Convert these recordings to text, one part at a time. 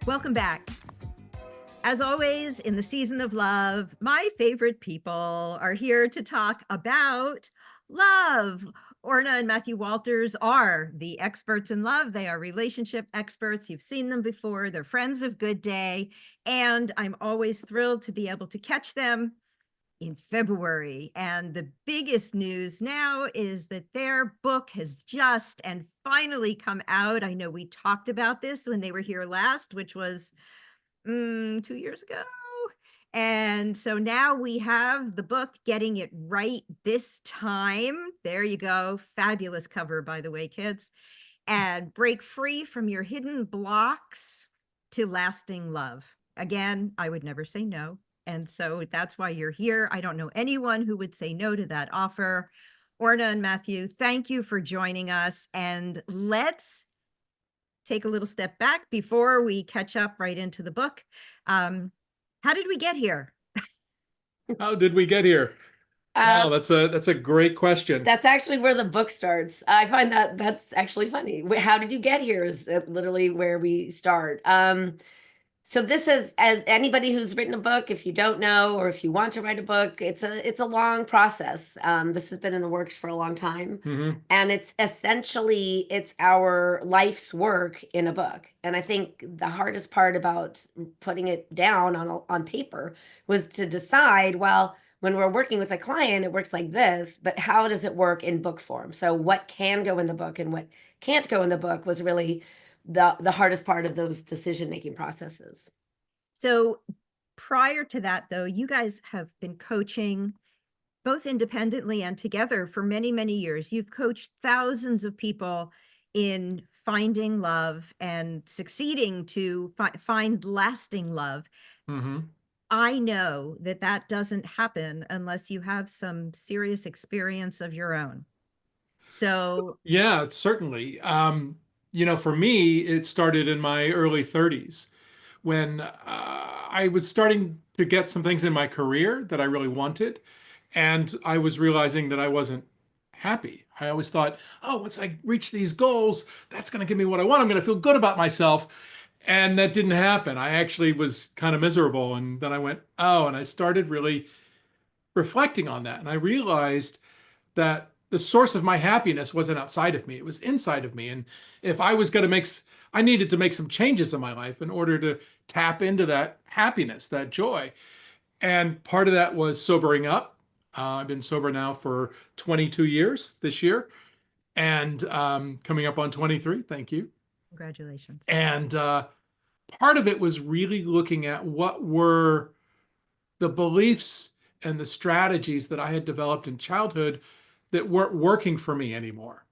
Welcome back. As always, in the season of love, my favorite people are here to talk about love. Orna and Matthew Walters are the experts in love. They are relationship experts. You've seen them before. They're friends of Good Day. And I'm always thrilled to be able to catch them in February. And the biggest news now is that their book has just and finally come out. I know we talked about this when they were here last, which was 2 years ago. And so now we have the book Getting It Right This Time. There you go. Fabulous cover, by the way, kids. And break free from your hidden blocks to lasting love. Again, I would never say no. And so that's why you're here. I don't know anyone who would say no to that offer. Orna and Matthew, thank you for joining us. And let's take a little step back before we catch up right into the book. How did we get here? How did we get here? Wow, that's a great question. That's actually where the book starts. I find that's actually funny. How did you get here is literally where we start. So this is, as anybody who's written a book, if you don't know, or if you want to write a book, it's a long process. This has been in the works for a long time. And it's essentially, it's our life's work in a book. And I think the hardest part about putting it down on paper was to decide, well, when we're working with a client, it works like this, but how does it work in book form? So what can go in the book and what can't go in the book was really the hardest part of those decision-making processes. So prior to that, though, you guys have been coaching both independently and together for many, many years. You've coached thousands of people in finding love and succeeding to find lasting love. I know that that doesn't happen unless you have some serious experience of your own. So yeah, certainly. For me, it started in my early 30s when I was starting to get some things in my career that I really wanted. And I was realizing that I wasn't happy. I always thought, oh, once I reach these goals, that's going to give me what I want. I'm going to feel good about myself. And that didn't happen. I actually was kind of miserable. And then I went, oh, and I started really reflecting on that. And I realized that the source of my happiness wasn't outside of me, it was inside of me. And if I was going to I needed to make some changes in my life in order to tap into that happiness, that joy. And part of that was sobering up. I've been sober now for 22 years this year and coming up on 23. Thank you. congratulations. And part of it was really looking at what were the beliefs and the strategies that I had developed in childhood that weren't working for me anymore.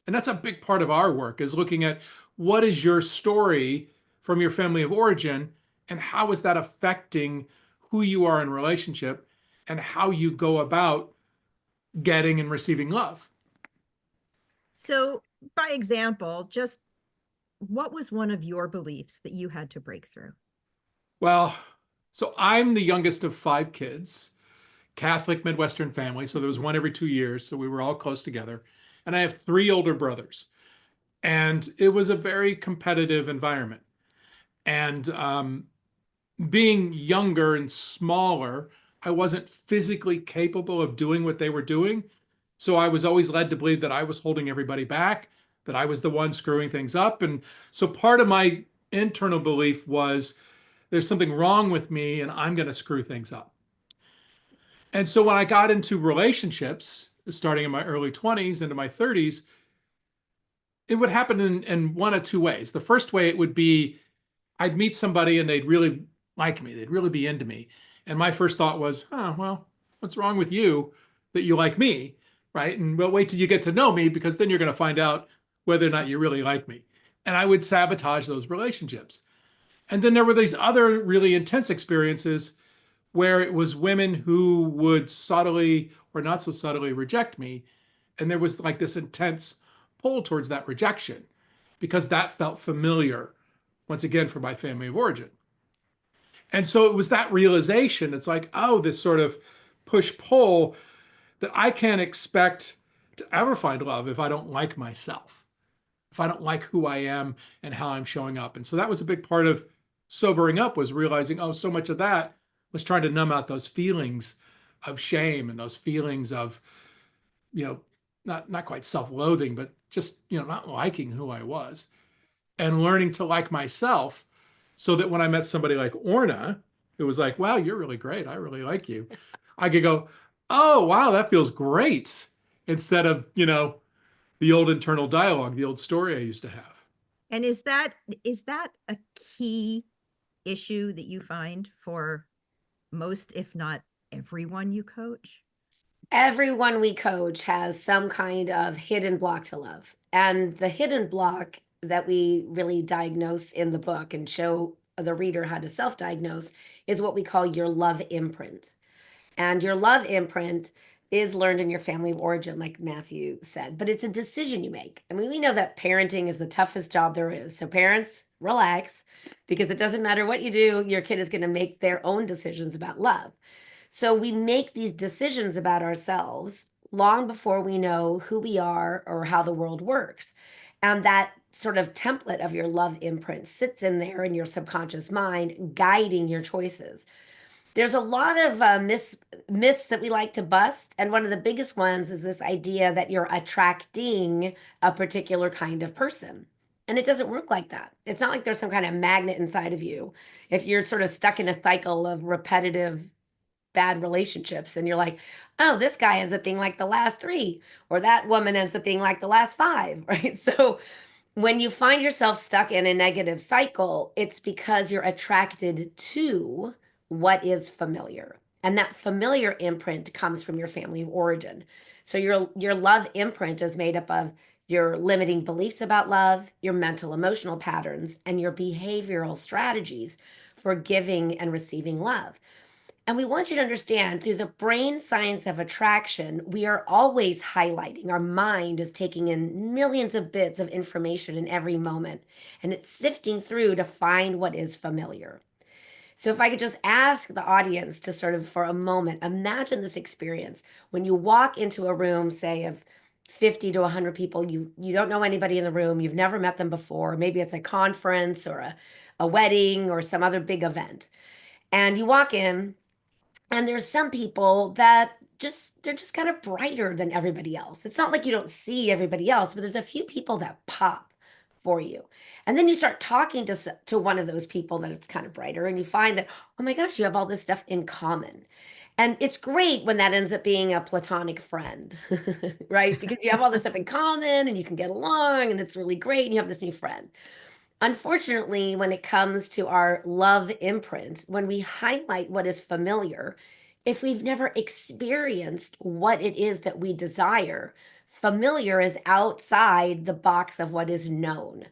And that's a big part of our work, is looking at what is your story from your family of origin and how is that affecting who you are in relationship and how you go about getting and receiving love. So by example, just what was one of your beliefs that you had to break through? Well, so I'm the youngest of 5 kids, Catholic Midwestern family. So there was one every 2 years. So we were all close together. And I have 3 older brothers. And it was a very competitive environment. And being younger and smaller, I wasn't physically capable of doing what they were doing. So I was always led to believe that I was holding everybody back, that I was the one screwing things up. And so part of my internal belief was there's something wrong with me and I'm going to screw things up. And so when I got into relationships, starting in my early 20s into my 30s, it would happen in one of 2 ways. The first way, it would be I'd meet somebody and they'd really like me. They'd really be into me. And my first thought was, oh, well, what's wrong with you that you like me, right? And well, wait till you get to know me because then you're going to find out whether or not you really like me. And I would sabotage those relationships. And then there were these other really intense experiences where it was women who would subtly or not so subtly reject me. And there was like this intense pull towards that rejection because that felt familiar, once again, for my family of origin. And so it was that realization. It's like, oh, this sort of push-pull that I can't expect to ever find love if I don't like myself. if I don't like who I am and how I'm showing up. And so that was a big part of sobering up, was realizing, oh, so much of that was trying to numb out those feelings of shame and those feelings of, you know, not quite self-loathing, but just, not liking who I was, and learning to like myself, so that when I met somebody like Orna, it was like, wow, you're really great. I really like you. I could go, oh, wow, that feels great. Instead of, the old internal dialogue, the old story I used to have. And is that a key issue that you find for most, if not everyone you coach? Everyone we coach has some kind of hidden block to love. And the hidden block that we really diagnose in the book and show the reader how to self diagnose is what we call your love imprint. And your love imprint is learned in your family of origin, like Matthew said, but it's a decision you make. I mean, we know that parenting is the toughest job there is. So, parents, relax, because it doesn't matter what you do, your kid is going to make their own decisions about love. So we make these decisions about ourselves long before we know who we are or how the world works. And that sort of template of your love imprint sits in there in your subconscious mind, guiding your choices. There's a lot of myths that we like to bust. And one of the biggest ones is this idea that you're attracting a particular kind of person. And it doesn't work like that. It's not like there's some kind of magnet inside of you. If you're sort of stuck in a cycle of repetitive bad relationships and you're like, oh, this guy ends up being like the last three, or that woman ends up being like the last five, right? So when you find yourself stuck in a negative cycle, it's because you're attracted to what is familiar. And that familiar imprint comes from your family of origin. So your love imprint is made up of your limiting beliefs about love, your mental emotional patterns, and your behavioral strategies for giving and receiving love. And we want you to understand, through the brain science of attraction, we are always highlighting. Our mind is taking in millions of bits of information in every moment, and it's sifting through to find what is familiar. So, if I could just ask the audience to sort of, for a moment, imagine this experience when you walk into a room, say, of 50 to 100 people, you don't know anybody in the room, you've never met them before, maybe it's a conference or a wedding or some other big event. And you walk in, and there's some people that they're just kind of brighter than everybody else. It's not like you don't see everybody else, but there's a few people that pop for you. And then you start talking to one of those people that it's kind of brighter, and you find that, oh my gosh, you have all this stuff in common. And it's great when that ends up being a platonic friend, right? Because you have all this stuff in common and you can get along and it's really great and you have this new friend. Unfortunately, when it comes to our love imprint, when we highlight what is familiar, if we've never experienced what it is that we desire, familiar is outside the box of what is known.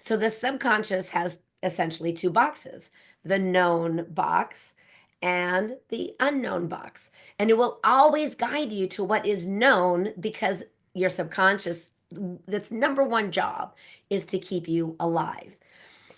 So the subconscious has essentially two boxes: the known box and the unknown box. And it will always guide you to what is known because your subconscious, that's number one job, is to keep you alive.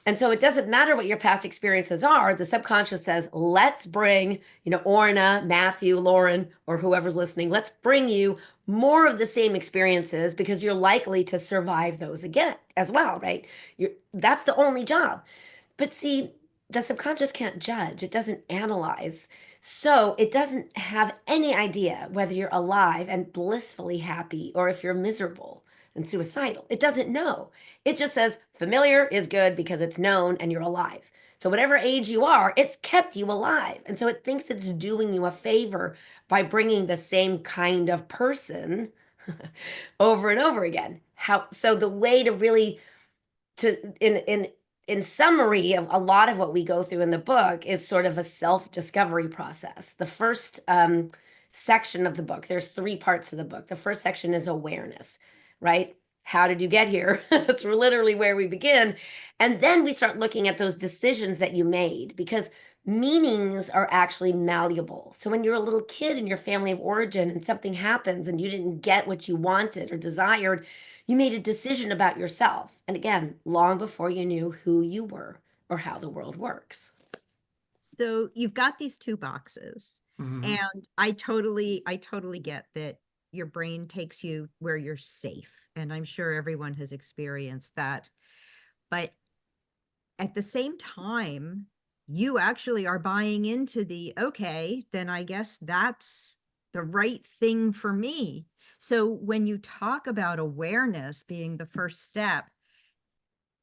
And so it doesn't matter what your past experiences are. The subconscious says, let's bring, Orna, Matthew, Lauren, or whoever's listening, let's bring you more of the same experiences because you're likely to survive those again as well, right? That's the only job. But see, the subconscious can't judge. It doesn't analyze. So it doesn't have any idea whether you're alive and blissfully happy or if you're miserable and suicidal. It doesn't know. It just says familiar is good because it's known and you're alive. So whatever age you are, it's kept you alive. And so it thinks it's doing you a favor by bringing the same kind of person over and over again. So the way to really, in summary of a lot of what we go through in the book, is sort of a self-discovery process. The first section of the book, there's three parts of the book. The first section is awareness, right? How did you get here? That's literally where we begin. And then we start looking at those decisions that you made, because meanings are actually malleable. So when you're a little kid in your family of origin and something happens and you didn't get what you wanted or desired, you made a decision about yourself. And again, long before you knew who you were or how the world works. So you've got these two boxes. Mhm. And I totally get that your brain takes you where you're safe. And I'm sure everyone has experienced that. But at the same time, you actually are buying into the, okay, then I guess that's the right thing for me. So when you talk about awareness being the first step,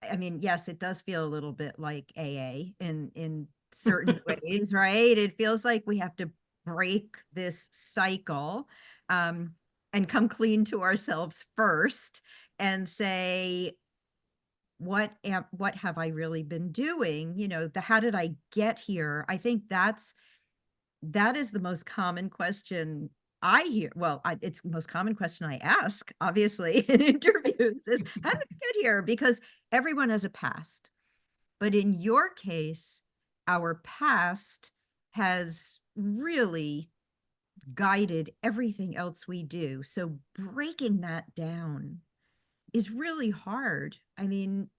I mean, yes, it does feel a little bit like AA in certain ways, right? It feels like we have to break this cycle, and come clean to ourselves first and say, what have I really been doing? You know, how did I get here? I think that is the most common question I hear. Well, it's the most common question I ask, obviously, in interviews is, how did I get here? Because everyone has a past. But in your case, our past has really guided everything else we do. So breaking that down is really hard. I mean,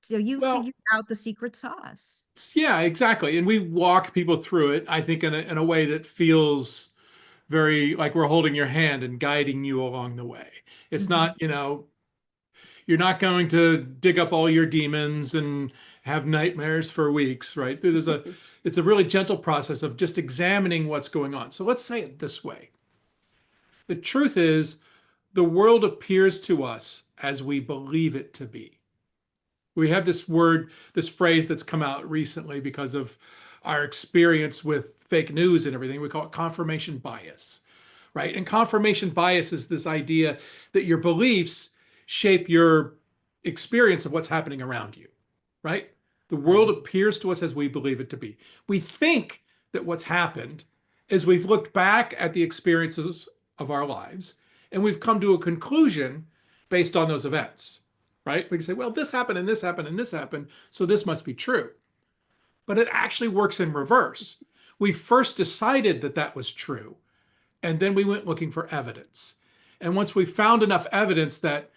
so you Well, figured out the secret sauce. yeah, exactly. And we walk people through it, I think, in a way that feels very like we're holding your hand and guiding you along the way. It's Mhm. not, you're not going to dig up all your demons and have nightmares for weeks, right? It's a really gentle process of just examining what's going on. So let's say it this way. The truth is, the world appears to us as we believe it to be. We have this phrase that's come out recently because of our experience with fake news and everything. We call it confirmation bias, right? And confirmation bias is this idea that your beliefs shape your experience of what's happening around you, right? The world Right. appears to us as we believe it to be. We think that what's happened is we've looked back at the experiences of our lives and we've come to a conclusion based on those events, right? We can say, well, this happened and this happened and this happened, so this must be true. But it actually works in reverse. We first decided that that was true, and then we went looking for evidence. And once we found enough evidence that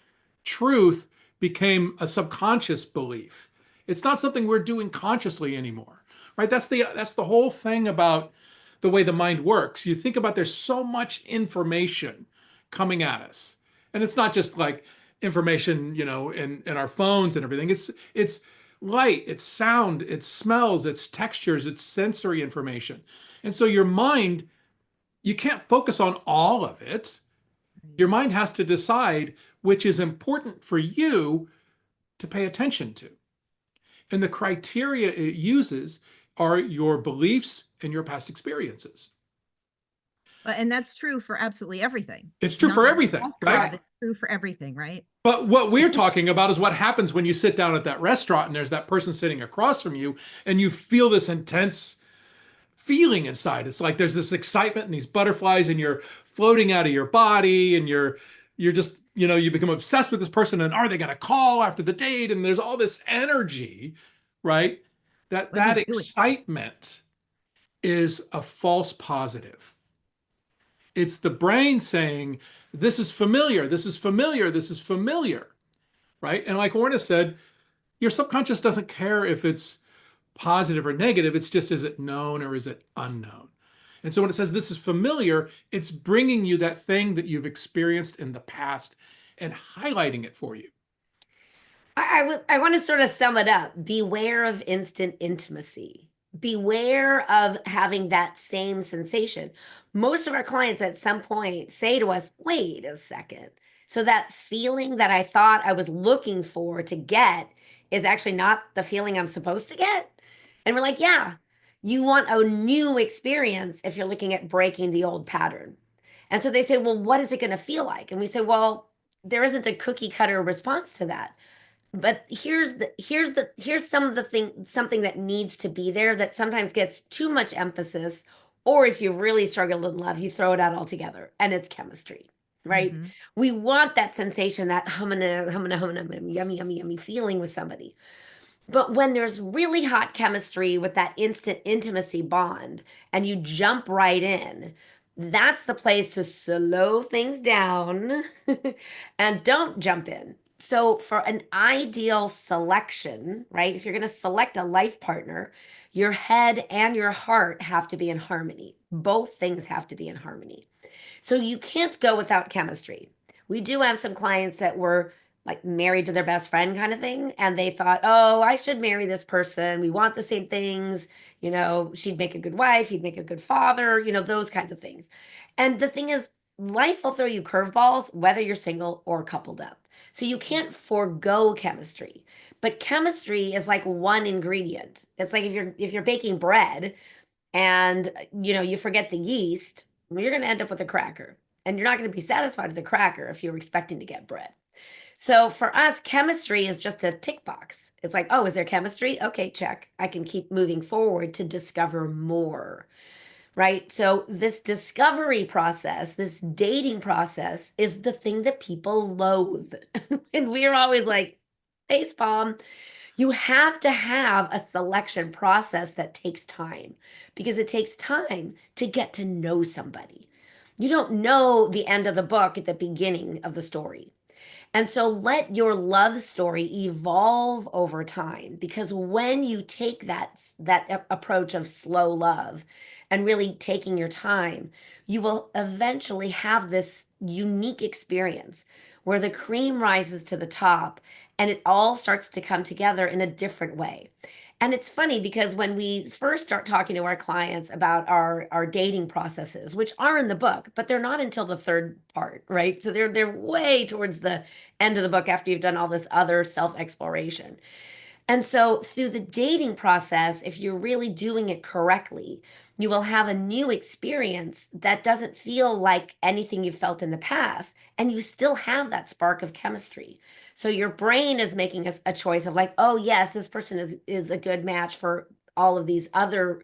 truth became a subconscious belief, it's not something we're doing consciously anymore, right? That's the whole thing about the way the mind works. You think about there's so much information coming at us. And it's not just like information, in our phones and everything. It's light, it's sound, it's smells, it's textures, it's sensory information. And so your mind, you can't focus on all of it. Right. Your mind has to decide which is important for you to pay attention to. And the criteria it uses are your beliefs and your past experiences. And that's true for absolutely everything. It's true Not for just everything, love, right? it's true for everything, right? But what we're talking about is what happens when you sit down at that restaurant and there's that person sitting across from you and you feel this intense feeling inside. It's like there's this excitement and these butterflies and you're floating out of your body and you're just, you become obsessed with this person and are they going to call after the date? And there's all this energy, right? That What do you that do with excitement is a false positive. It's the brain saying, this is familiar, this is familiar, this is familiar, right? And like Orna said, your subconscious doesn't care if it's positive or negative. It's just, is it known or is it unknown? And so when it says this is familiar, it's bringing you that thing that you've experienced in the past and highlighting it for you. I want to sort of sum it up. Beware of instant intimacy. Beware of having that same sensation. Most of our clients at some point say to us, wait a second. So that feeling that I thought I was looking for to get is actually not the feeling I'm supposed to get. And we're like, yeah, you want a new experience if you're looking at breaking the old pattern. And so they say, well, what is it going to feel like? And we say, well, there isn't a cookie cutter response to that. But here's some of the something that needs to be there that sometimes gets too much emphasis, or if you've really struggled in love, you throw it out altogether, and it's chemistry, right? Mhm. We want that sensation, that yummy, yummy, yummy feeling with somebody. But when there's really hot chemistry with that instant intimacy bond and you jump right in, that's the place to slow things down and don't jump in. So, for an ideal selection, right, if you're going to select a life partner, your head and your heart have to be in harmony. Both things have to be in harmony. So you can't go without chemistry. We do have some clients that were like married to their best friend kind of thing, and they thought, oh, I should marry this person. We want the same things. You know, she'd make a good wife, he'd make a good father, you know, those kinds of things. And the thing is, life will throw you curveballs, whether you're single or coupled up. So you can't forego chemistry. But chemistry is like one ingredient. It's like if you're baking bread and you know you forget the yeast, well, you're going to end up with a cracker. And you're not going to be satisfied with a cracker if you're expecting to get bread. So for us, chemistry is just a tick box. It's like, oh, is there chemistry? Okay, check. I can keep moving forward to discover more, right? So this discovery process, this dating process is the thing that people loathe. And we're always like, facepalm. You have to have a selection process that takes time because it takes time to get to know somebody. You don't know the end of the book at the beginning of the story. And so let your love story evolve over time because when you take that approach of slow love and really taking your time, you will eventually have this unique experience where the cream rises to the top and it all starts to come together in a different way. And it's funny because when we first start talking to our clients about our dating processes, which are in the book, but they're not until the third part, right? So they're way towards the end of the book after you've done all this other self-exploration. And so through the dating process, if you're really doing it correctly, you will have a new experience that doesn't feel like anything you've felt in the past, and you still have that spark of chemistry. So your brain is making a choice of like, oh yes, this person is a good match for all of these other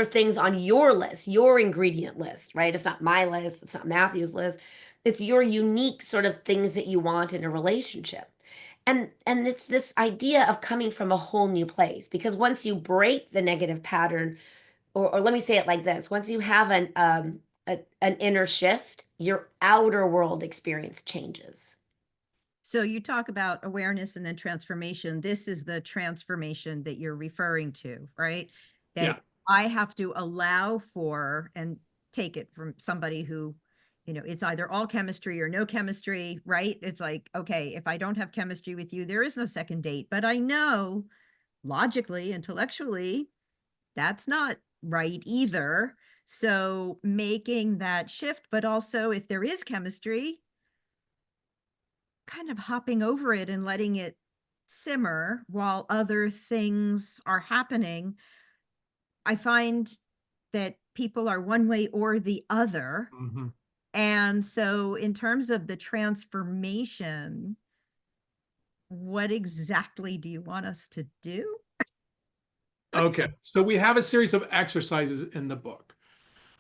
things on your list, your ingredient list, right? It's not my list, it's not Matthew's list. It's your unique sort of things that you want in a relationship. And it's this idea of coming from a whole new place because once you break the negative pattern, or let me say it like this, once you have an inner shift, your outer world experience changes. So you talk about awareness and then transformation. This is the transformation that you're referring to, right? Yeah. That I have to allow for and take it from somebody who, you know, it's either all chemistry or no chemistry, right? It's like, okay, if I don't have chemistry with you, there is no second date. But I know logically, intellectually, that's not right either. So making that shift, but also if there is chemistry, kind of hopping over it and letting it simmer while other things are happening. I find that people are one way or the other. Mhm. And so in terms of the transformation, what exactly do you want us to do? Okay. So we have a series of exercises in the book,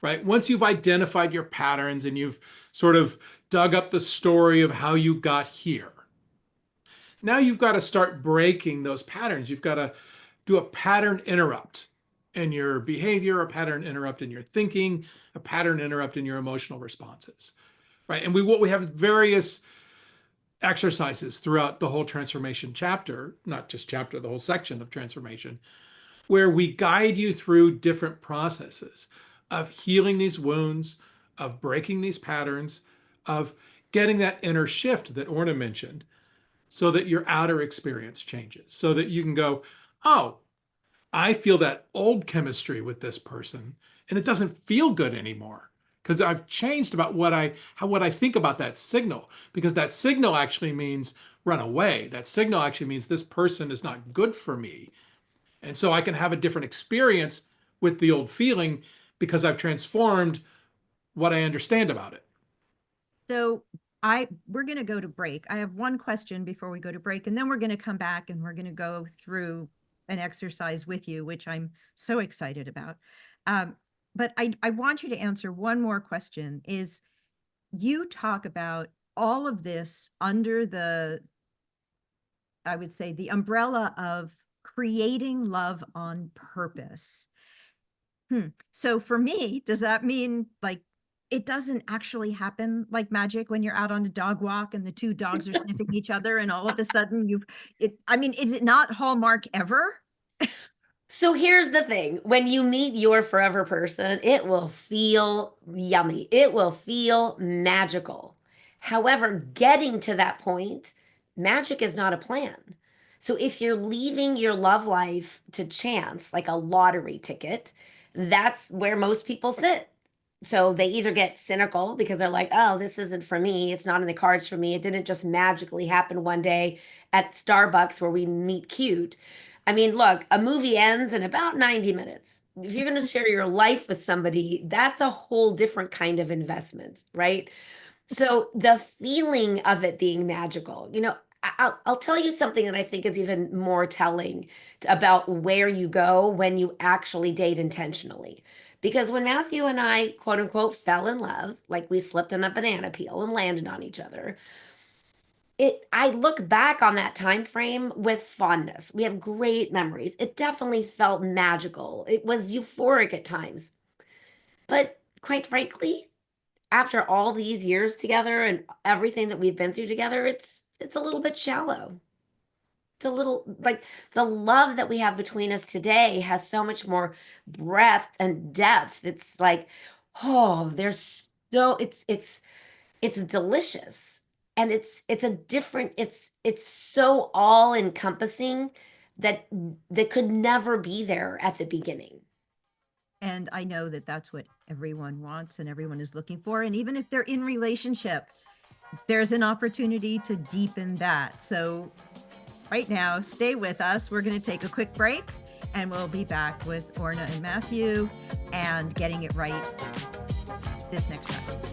right? Once you've identified your patterns and you've sort of dug up the story of how you got here, now you've got to start breaking those patterns. You've got to do a pattern interrupt in your behavior, a pattern interrupt in your thinking, a pattern interrupt in your emotional responses, right? And we have various exercises throughout the whole transformation chapter, not just chapter, the whole section of transformation, where we guide you through different processes of healing these wounds, of breaking these patterns, of getting that inner shift that Orna mentioned, so that your outer experience changes, so that you can go, oh, I feel that old chemistry with this person, and it doesn't feel good anymore because I've changed about what I think about that signal, because that signal actually means run away. That signal actually means this person is not good for me. And so I can have a different experience with the old feeling because I've transformed what I understand about it. So we're going to go to break. I have one question before we go to break, and then we're going to come back and we're going to go through an exercise with you, which I'm so excited about. But I want you to answer one more question. Is you talk about all of this under the, I would say, the umbrella of creating love on purpose. So for me, does that mean like it doesn't actually happen like magic when you're out on a dog walk and the two dogs are sniffing each other and all of a sudden I mean, is it not Hallmark ever? So here's the thing. When you meet your forever person, it will feel yummy. It will feel magical. However, getting to that point, magic is not a plan. So if you're leaving your love life to chance, like a lottery ticket, that's where most people sit. So they either get cynical because they're like, oh, this isn't for me. It's not in the cards for me. It didn't just magically happen one day at Starbucks where we meet cute. I mean, look, a movie ends in about 90 minutes. If you're going to share your life with somebody, that's a whole different kind of investment, right? So the feeling of it being magical, I'll tell you something that I think is even more telling about where you go when you actually date intentionally. Because when Matthew and I, quote unquote, fell in love, like we slipped on a banana peel and landed on each other, I look back on that time frame with fondness. We have great memories. It definitely felt magical. It was euphoric at times. But quite frankly, after all these years together and everything that we've been through together, it's a little bit shallow. It's a little like the love that we have between us today has so much more breadth and depth. It's like, oh, it's delicious. And it's a different, it's so all encompassing that could never be there at the beginning. And I know that that's what everyone wants and everyone is looking for. And even if they're in relationship, there's an opportunity to deepen that. So right now, stay with us. We're going to take a quick break and we'll be back with Orna and Matthew and getting it right this next time.